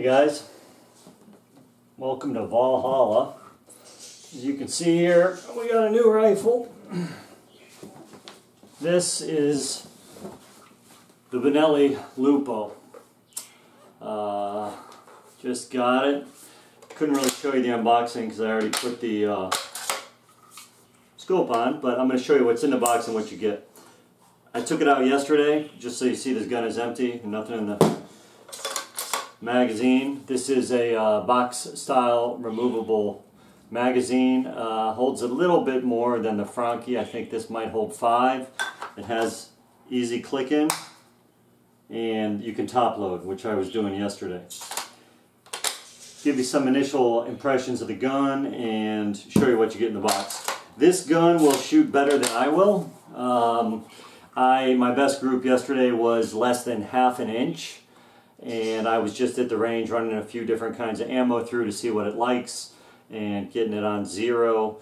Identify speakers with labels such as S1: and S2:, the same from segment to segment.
S1: guys, welcome to Valhalla. As you can see here, we got a new rifle. This is the Benelli Lupo. Just got it. Couldn't really show you the unboxing because I already put the scope on, but I'm going to show you what's in the box and what you get. I took it out yesterday just so you see this gun is empty and nothing in the magazine. This is a box style removable magazine. Holds a little bit more than the Franchi. I think this might hold 5. It has easy click in and you can top load, which I was doing yesterday. Give you some initial impressions of the gun and show you what you get in the box. This gun will shoot better than I will. My best group yesterday was less than ½ an inch, and I was just at the range running a few different kinds of ammo through to see what it likes and getting it on 0,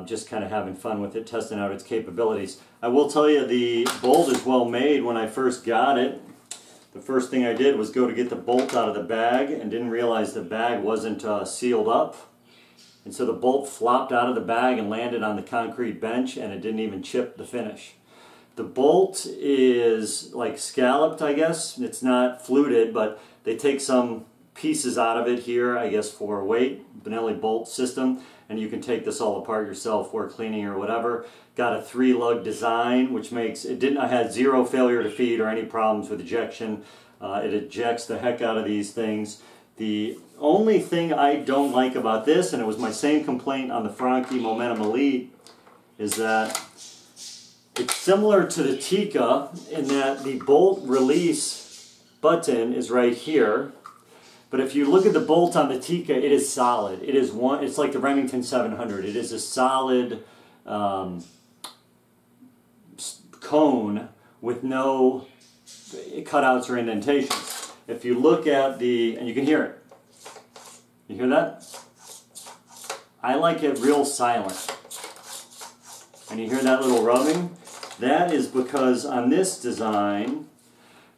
S1: just kind of having fun with it, testing out its capabilities. I will tell you the bolt is well made. When I first got it, the first thing I did was go to get the bolt out of the bag and didn't realize the bag wasn't sealed up. And so the bolt flopped out of the bag and landed on the concrete bench, and it didn't even chip the finish. The bolt is like scalloped, I guess. It's not fluted, but they take some pieces out of it here, I guess for weight, Benelli bolt system, and you can take this all apart yourself for cleaning or whatever. Got a 3-lug design, which makes it didn't. I had 0 failure to feed or any problems with ejection. It ejects the heck out of these things. The only thing I don't like about this, and it was my same complaint on the Franchi Momentum Elite, is that it's similar to the Tikka in that the bolt release button is right here. But if you look at the bolt on the Tikka, it is solid. It is one. It's like the Remington 700. It is a solid cone with no cutouts or indentations. If you look at the, and you can hear it. You hear that? I like it real silent. And you hear that little rubbing? That is because on this design,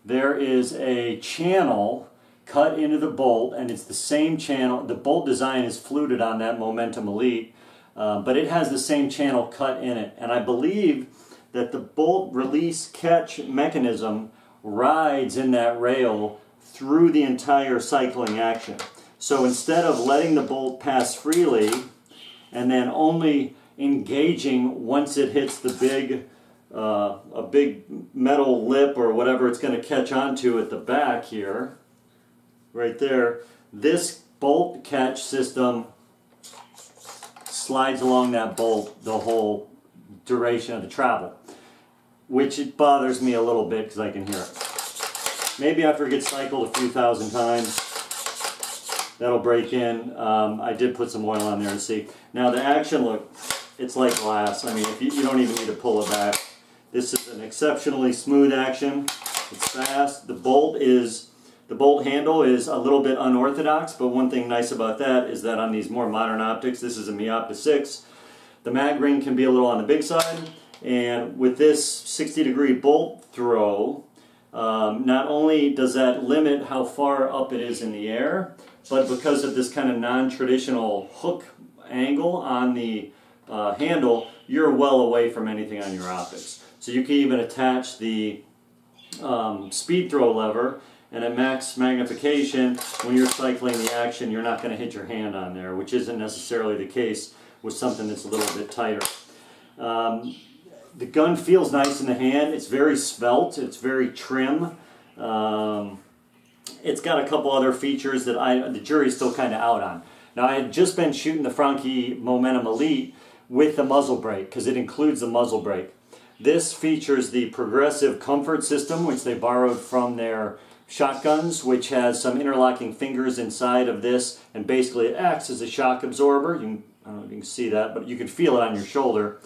S1: there is a channel cut into the bolt, and it's the same channel. The bolt design is fluted on that Momentum Elite, but it has the same channel cut in it. And I believe that the bolt release catch mechanism rides in that rail through the entire cycling action. So instead of letting the bolt pass freely and then only engaging once it hits the big a big metal lip or whatever it's going to catch onto at the back here, right there, this bolt catch system slides along that bolt the whole duration of the travel, which it bothers me a little bit because I can hear it. Maybe after it gets cycled a few thousand times, that'll break in. I did put some oil on there to see. Now the action, look, it's like glass. I mean, if you don't even need to pull it back. This is an exceptionally smooth action. It's fast. The bolt handle is a little bit unorthodox, but one thing nice about that is that on these more modern optics, this is a Miyata 6, the mag ring can be a little on the big side, and with this 60-degree bolt throw, not only does that limit how far up it is in the air, but because of this kind of non-traditional hook angle on the handle, you're well away from anything on your optics. So you can even attach the speed throw lever, and at max magnification, when you're cycling the action, you're not going to hit your hand on there, which isn't necessarily the case with something that's a little bit tighter. The gun feels nice in the hand. It's very svelte. It's very trim. It's got a couple other features that the jury's still kind of out on. Now, I had just been shooting the Franchi Momentum Elite with the muzzle brake because it includes the muzzle brake. This features the progressive comfort system, which they borrowed from their shotguns, which has some interlocking fingers inside of this, and basically it acts as a shock absorber. I don't know if you can see that, but you can feel it on your shoulder.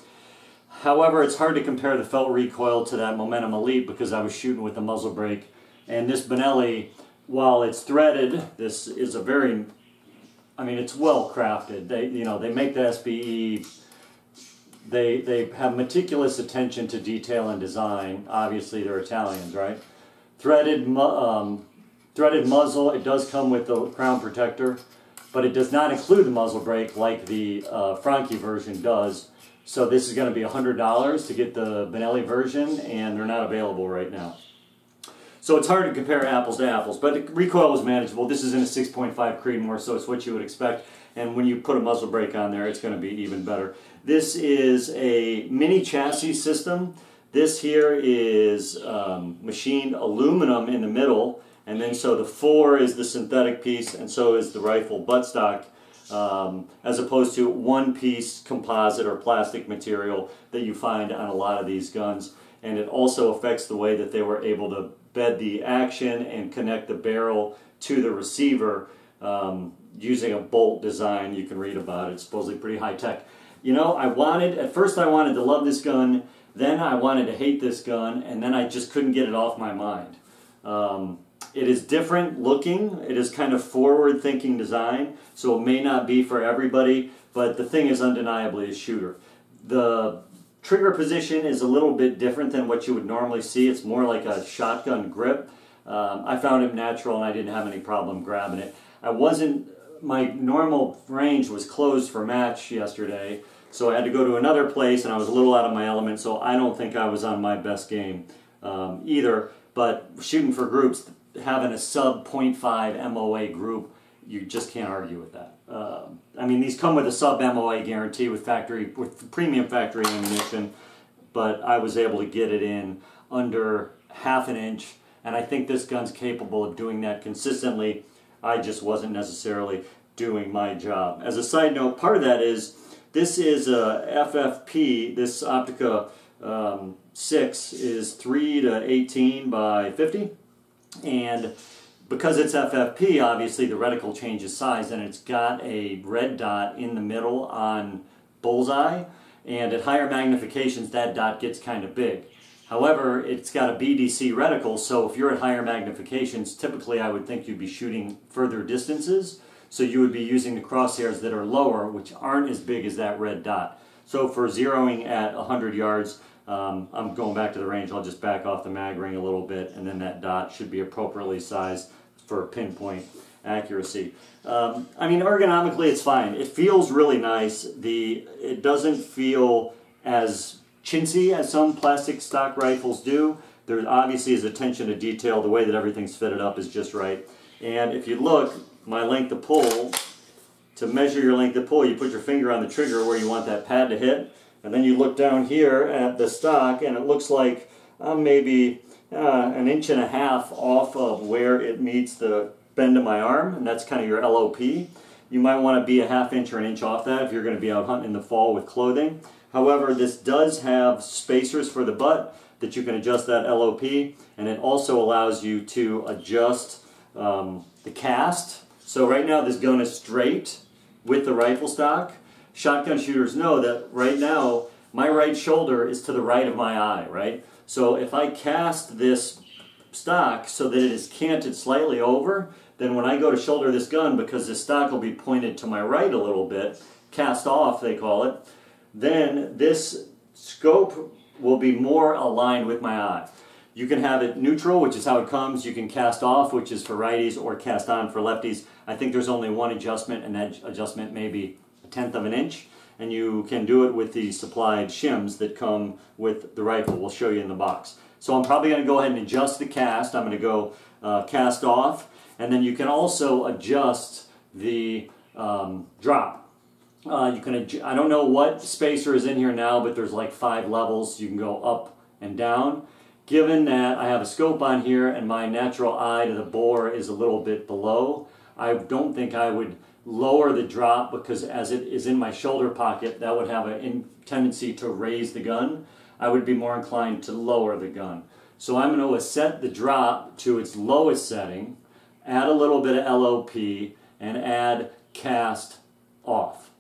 S1: However, it's hard to compare the felt recoil to that Momentum Elite because I was shooting with the muzzle brake. And this Benelli, while it's threaded, this is a very, I mean, it's well crafted. They make the SBE. They have meticulous attention to detail and design. Obviously, they're Italians, right? Threaded threaded muzzle. It does come with the crown protector, but it does not include the muzzle brake like the Franchi version does. So this is going to be $100 to get the Benelli version, and they're not available right now. So it's hard to compare apples to apples, but the recoil was manageable. This is in a 6.5 Creedmoor, so it's what you would expect. And when you put a muzzle brake on there, it's going to be even better. This is a mini chassis system. This here is machined aluminum in the middle, and then so the 4 is the synthetic piece, and so is the rifle buttstock, as opposed to one-piece composite or plastic material that you find on a lot of these guns. And it also affects the way that they were able to bed the action and connect the barrel to the receiver using a bolt design. You can read about it. It's supposedly pretty high-tech. You know, at first I wanted to love this gun, then I wanted to hate this gun, and then I just couldn't get it off my mind. It is different looking. It is kind of forward-thinking design, so it may not be for everybody, but the thing is undeniably a shooter. The trigger position is a little bit different than what you would normally see. It's more like a shotgun grip. I found it natural and I didn't have any problem grabbing it. My normal range was closed for match yesterday, so I had to go to another place and I was a little out of my element, so I don't think I was on my best game either. But shooting for groups, having a sub 0.5 MOA group, you just can't argue with that. I mean, these come with a sub MOA guarantee with premium factory ammunition, but I was able to get it in under ½ an inch, and I think this gun's capable of doing that consistently. I just wasn't necessarily doing my job. As a side note, part of that is this is a FFP. This Optica 6 is 3 to 18 by 50, and because it's FFP, obviously the reticle changes size, and it's got a red dot in the middle on bullseye, and at higher magnifications that dot gets kind of big. However, it's got a BDC reticle, so if you're at higher magnifications, typically I would think you'd be shooting further distances, so you would be using the crosshairs that are lower, which aren't as big as that red dot. So for zeroing at 100 yards, I'm going back to the range. I'll just back off the mag ring a little bit, and then that dot should be appropriately sized for pinpoint accuracy. I mean, ergonomically it's fine. It feels really nice. It doesn't feel as chintzy as some plastic stock rifles do. There obviously is attention to detail. The way that everything's fitted up is just right. And if you look, my length of pull, to measure your length of pull, you put your finger on the trigger where you want that pad to hit, and then you look down here at the stock, and it looks like maybe an inch and a half off of where it meets the bend of my arm, and that's kind of your LOP. You might want to be a ½ inch or an inch off that if you're going to be out hunting in the fall with clothing. However, this does have spacers for the butt that you can adjust that LOP, and it also allows you to adjust the cast. So right now this gun is straight with the rifle stock. Shotgun shooters know that right now my right shoulder is to the right of my eye, right? So if I cast this stock so that it is canted slightly over, then when I go to shoulder this gun, because this stock will be pointed to my right a little bit, cast off they call it, then this scope will be more aligned with my eye. You can have it neutral, which is how it comes. You can cast off, which is for righties, or cast on for lefties. I think there's only one adjustment, and that adjustment may be 1/10 of an inch. And you can do it with the supplied shims that come with the rifle. We'll show you in the box. So I'm probably going to go ahead and adjust the cast. I'm going to go cast off. And then you can also adjust the drop. I don't know what spacer is in here now, but there's like 5 levels. You can go up and down. Given that I have a scope on here and my natural eye to the bore is a little bit below, I don't think I would lower the drop, because as it is in my shoulder pocket, that would have a tendency to raise the gun. I would be more inclined to lower the gun. So I'm going to set the drop to its lowest setting, add a little bit of LOP, and add cast off.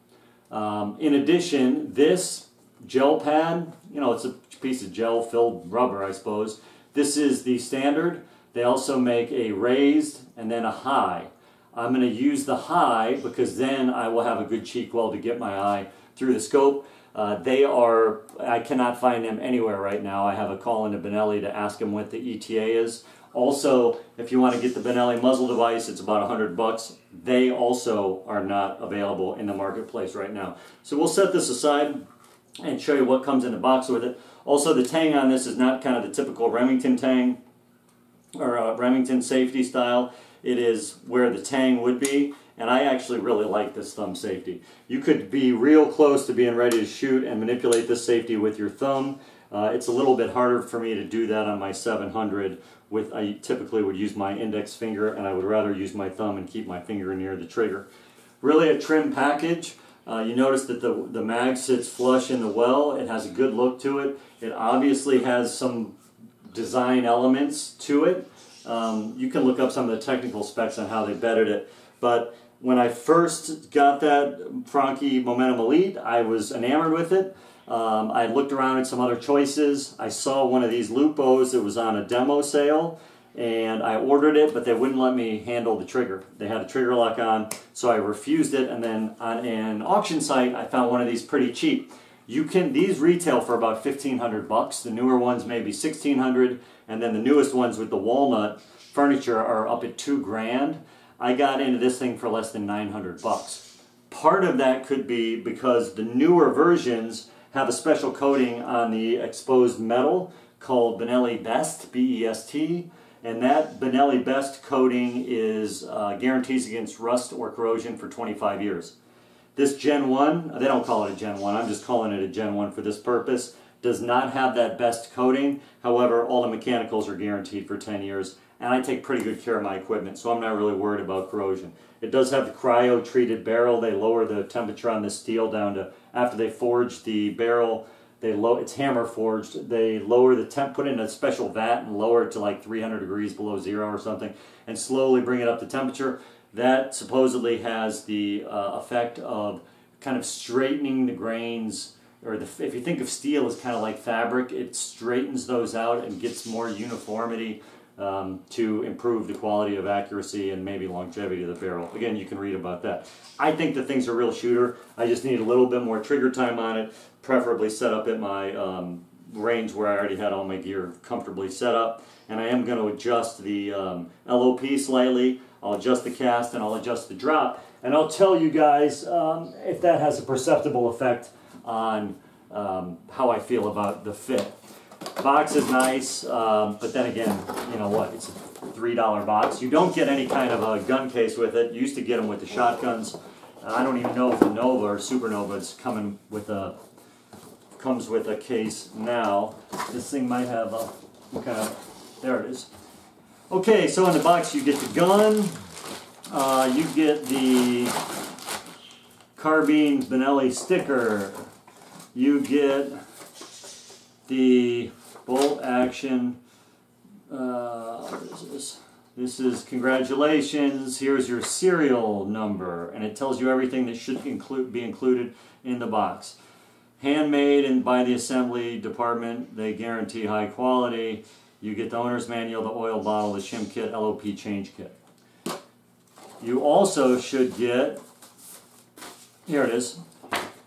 S1: In addition, this gel pad, you know, it's a piece of gel filled rubber, I suppose. This is the standard. They also make a raised and then a high. I'm going to use the high because then I will have a good cheek weld to get my eye through the scope. I cannot find them anywhere right now. I have a call into Benelli to ask them what the ETA is Also, if you want to get the Benelli muzzle device, it's about $100. They also are not available in the marketplace right now. So we'll set this aside and show you what comes in the box with it. Also, the tang on this is not kind of the typical Remington tang or Remington safety style. It is where the tang would be, and I actually really like this thumb safety. You could be real close to being ready to shoot and manipulate this safety with your thumb. It's a little bit harder for me to do that on my 700. I typically would use my index finger, and I would rather use my thumb and keep my finger near the trigger. Really a trim package. You notice that the mag sits flush in the well. It has a good look to it. It obviously has some design elements to it. You can look up some of the technical specs on how they bedded it. But when I first got that Franchi Momentum Elite, I was enamored with it. I looked around at some other choices. I saw one of these Lupos that was on a demo sale, and I ordered it, but they wouldn't let me handle the trigger. They had a trigger lock on, so I refused it, and then on an auction site, I found one of these pretty cheap. These retail for about $1,500. The newer ones maybe $1,600, and then the newest ones with the walnut furniture are up at $2 grand. I got into this thing for less than $900. Part of that could be because the newer versions have a special coating on the exposed metal called Benelli Best, B-E-S-T, and that Benelli Best coating is guarantees against rust or corrosion for 25 years. This Gen 1, they don't call it a Gen 1, I'm just calling it a Gen 1 for this purpose, does not have that Best coating. However, all the mechanicals are guaranteed for 10 years, and I take pretty good care of my equipment, so I'm not really worried about corrosion. It does have the cryo-treated barrel. They lower the temperature on the steel down to, after they forge the barrel, it's hammer forged, they lower the temp, put it in a special vat and lower it to like 300 degrees below zero or something, and slowly bring it up to temperature. That supposedly has the effect of kind of straightening the grains, or if you think of steel as kind of like fabric, it straightens those out and gets more uniformity to improve the quality of accuracy and maybe longevity of the barrel. Again, you can read about that. I think the thing's a real shooter. I just need a little bit more trigger time on it, preferably set up at my range where I already had all my gear comfortably set up. And I am going to adjust the LOP slightly. I'll adjust the cast and I'll adjust the drop. And I'll tell you guys if that has a perceptible effect on how I feel about the fit. Box is nice, but then again, you know what, it's a $3 box. You don't get any kind of a gun case with it. You used to get them with the shotguns. I don't even know if the Nova or Supernova is coming with comes with a case now. This thing might have a kind of, there it is. Okay, so in the box you get the gun, you get the carbine Benelli sticker, you get the bolt action, what is this? This is congratulations, here's your serial number, and it tells you everything that should be included in the box. Handmade and by the assembly department, they guarantee high quality. You get the owner's manual, the oil bottle, the shim kit, LOP change kit. You also should get, here it is,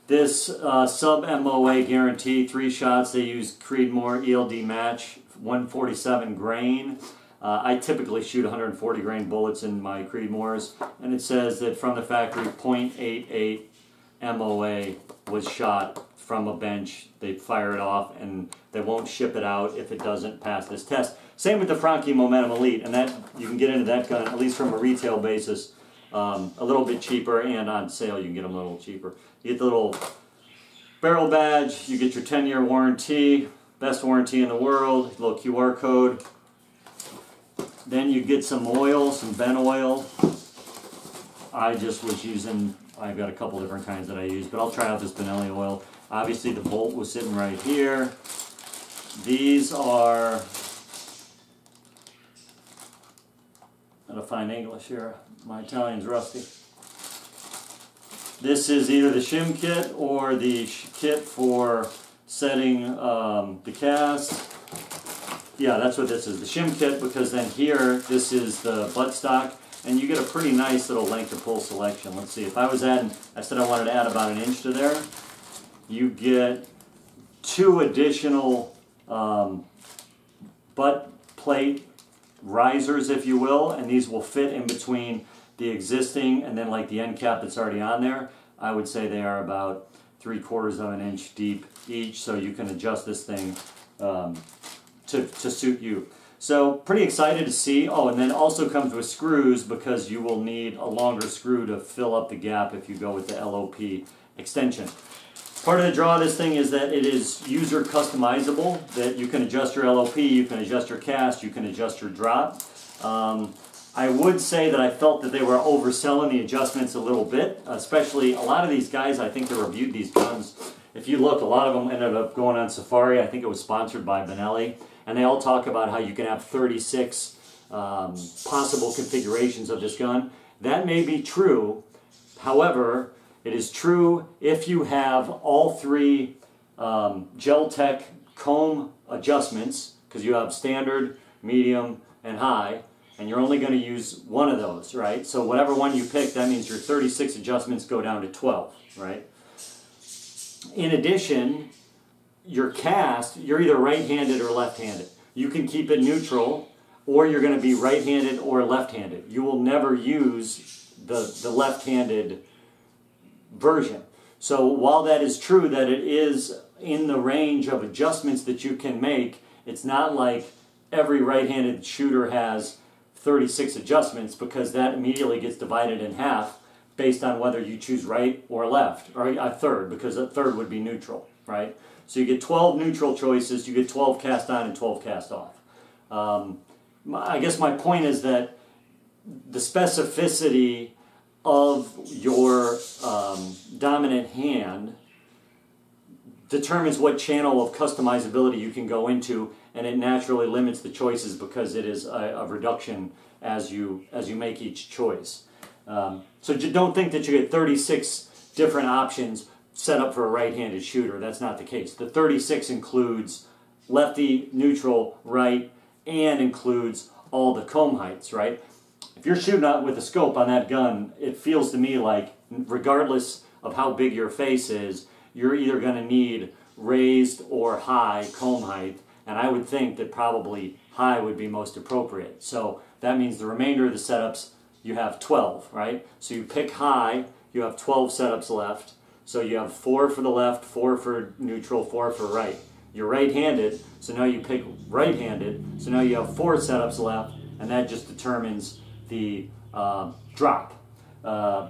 S1: this sub-MOA guarantee, 3 shots. They use Creedmoor ELD match, 147 grain. I typically shoot 140 grain bullets in my Creedmoors, and it says that from the factory, 0.88 MOA was shot from a bench. They fire it off, and they won't ship it out if it doesn't pass this test. Same with the Franchi Momentum Elite, and that you can get into that gun, at least from a retail basis, a little bit cheaper, and on sale you can get them a little cheaper. You get the little barrel badge, you get your 10-year warranty, best warranty in the world, little QR code. Then you get some oil, some Ben oil. I just was using, I've got a couple different kinds that I use, but I'll try out this Benelli oil. Obviously the bolt was sitting right here. These are, gotta find English here, my Italian's rusty. This is either the shim kit or the kit for setting the cast. Yeah, that's what this is, the shim kit, because then here, this is the buttstock, and you get a pretty nice little length of pull selection. Let's see, if I was adding, I said I wanted to add about 1 inch to there, you get 2 additional butt plate risers, if you will, and these will fit in between the existing and then like the end cap that's already on there. I would say they are about 3/4 of an inch deep each, so you can adjust this thing to suit you. So pretty excited to see. Oh, and then also comes with screws, because you will need a longer screw to fill up the gap if you go with the LOP extension. Part of the draw of this thing is that it is user customizable, that you can adjust your LOP, you can adjust your cast, you can adjust your drop. I would say that I felt that they were overselling the adjustments a little bit, especially a lot of these guys, I think, that reviewed these guns. If you look, a lot of them ended up going on Safari. I think it was sponsored by Benelli, and they all talk about how you can have 36 possible configurations of this gun. That may be true. However, it is true if you have all three Gel-Tech comb adjustments, because you have standard, medium, and high, and you're only going to use one of those, right? So whatever one you pick, that means your 36 adjustments go down to 12, right? In addition, your cast, you're either right-handed or left-handed. You can keep it neutral, or you're going to be right-handed or left-handed. You will never use the left-handed version. So while that is true that it is in the range of adjustments that you can make, it's not like every right-handed shooter has 36 adjustments, because that immediately gets divided in half based on whether you choose right or left, or a third, because a third would be neutral, right? So you get 12 neutral choices, you get 12 cast on and 12 cast off. I guess my point is that the specificity of your dominant hand determines what channel of customizability you can go into, and it naturally limits the choices because it is a reduction as you make each choice. So don't think that you get 36 different options set up for a right-handed shooter. That's not the case. The 36 includes lefty, neutral, right, and includes all the comb heights, right? If you're shooting out with a scope on that gun, it feels to me like, regardless of how big your face is, you're either going to need raised or high comb height, and I would think that probably high would be most appropriate. So that means the remainder of the setups, you have 12, right? So you pick high, you have 12 setups left. So you have 4 for the left, 4 for neutral, 4 for right. You're right-handed, so now you pick right-handed, so now you have 4 setups left, and that just determines the drop. A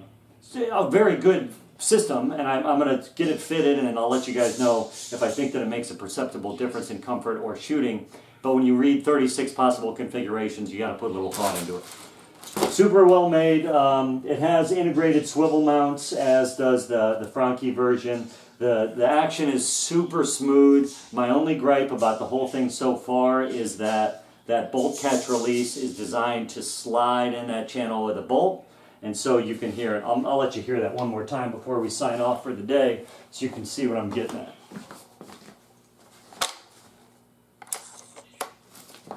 S1: very good system, and I'm going to get it fitted, and I'll let you guys know if I think that it makes a perceptible difference in comfort or shooting. But when you read 36 possible configurations, you got to put a little thought into it. Super well made. It has integrated swivel mounts, as does the Franchi version. The action is super smooth. My only gripe about the whole thing so far is that that bolt catch release is designed to slide in that channel with a bolt, and so you can hear it. I'll let you hear that one more time before we sign off for the day, so you can see what I'm getting at.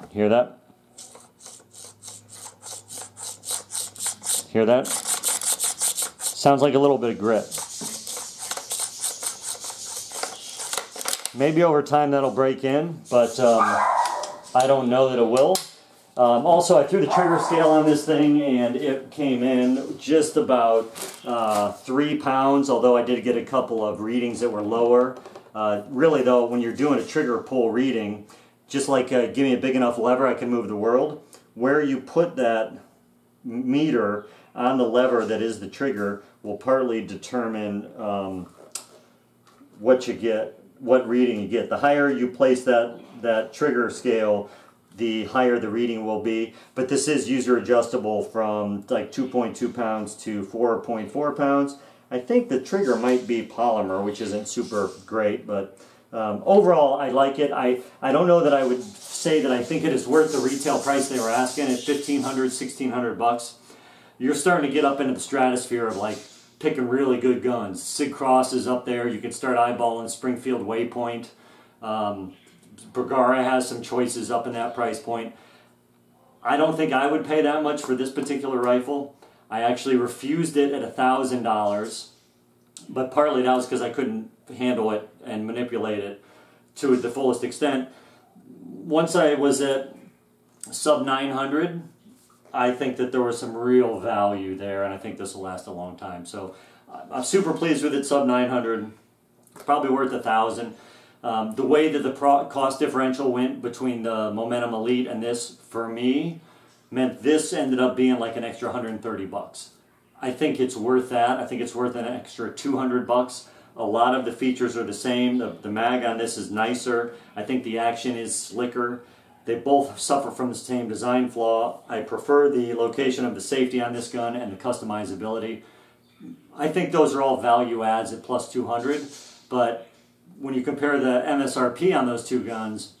S1: Hear that? Hear that? Sounds like a little bit of grit. Maybe over time that'll break in, but I don't know that it will. Also, I threw the trigger scale on this thing, and it came in just about 3 pounds, although I did get a couple of readings that were lower. Really, though, when you're doing a trigger pull reading, just like give me a big enough lever I can move the world, where you put that meter on the lever that is the trigger will partly determine what you get, what reading you get. The higher you place that trigger scale, the higher the reading will be. But this is user adjustable from like 2.2 pounds to 4.4 pounds. I think the trigger might be polymer, which isn't super great, but overall I like it. I don't know that I would say that I think it is worth the retail price they were asking at $1,500, $1,600. You're starting to get up into the stratosphere of like picking really good guns. Sig Cross is up there. You can start eyeballing Springfield Waypoint. Bergara has some choices up in that price point. I don't think I would pay that much for this particular rifle. I actually refused it at $1,000, but partly that was because I couldn't handle it and manipulate it to the fullest extent. Once I was at sub 900, I think that there was some real value there, and I think this will last a long time. So I'm super pleased with it. Sub 900, probably worth $1,000. The way that the cost differential went between the Momentum Elite and this, for me, meant this ended up being like an extra 130 bucks. I think it's worth that. I think it's worth an extra 200 bucks. A lot of the features are the same. The mag on this is nicer. I think the action is slicker. They both suffer from the same design flaw. I prefer the location of the safety on this gun and the customizability. I think those are all value adds at plus 200, but when you compare the MSRP on those two guns,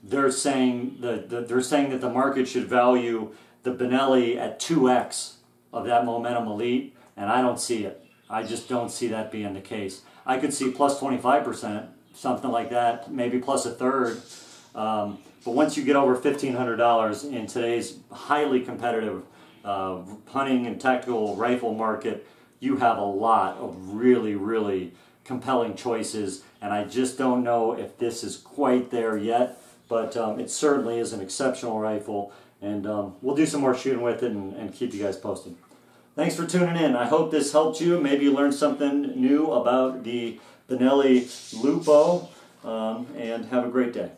S1: they're saying that the market should value the Benelli at 2x of that Momentum Elite, and I don't see it. I just don't see that being the case. I could see plus 25%, something like that, maybe plus a third. But once you get over $1,500 in today's highly competitive hunting and tactical rifle market, you have a lot of really, really compelling choices, and I just don't know if this is quite there yet, but it certainly is an exceptional rifle, and we'll do some more shooting with it and keep you guys posted. Thanks for tuning in. I hope this helped you. Maybe you learned something new about the Benelli Lupo, and have a great day.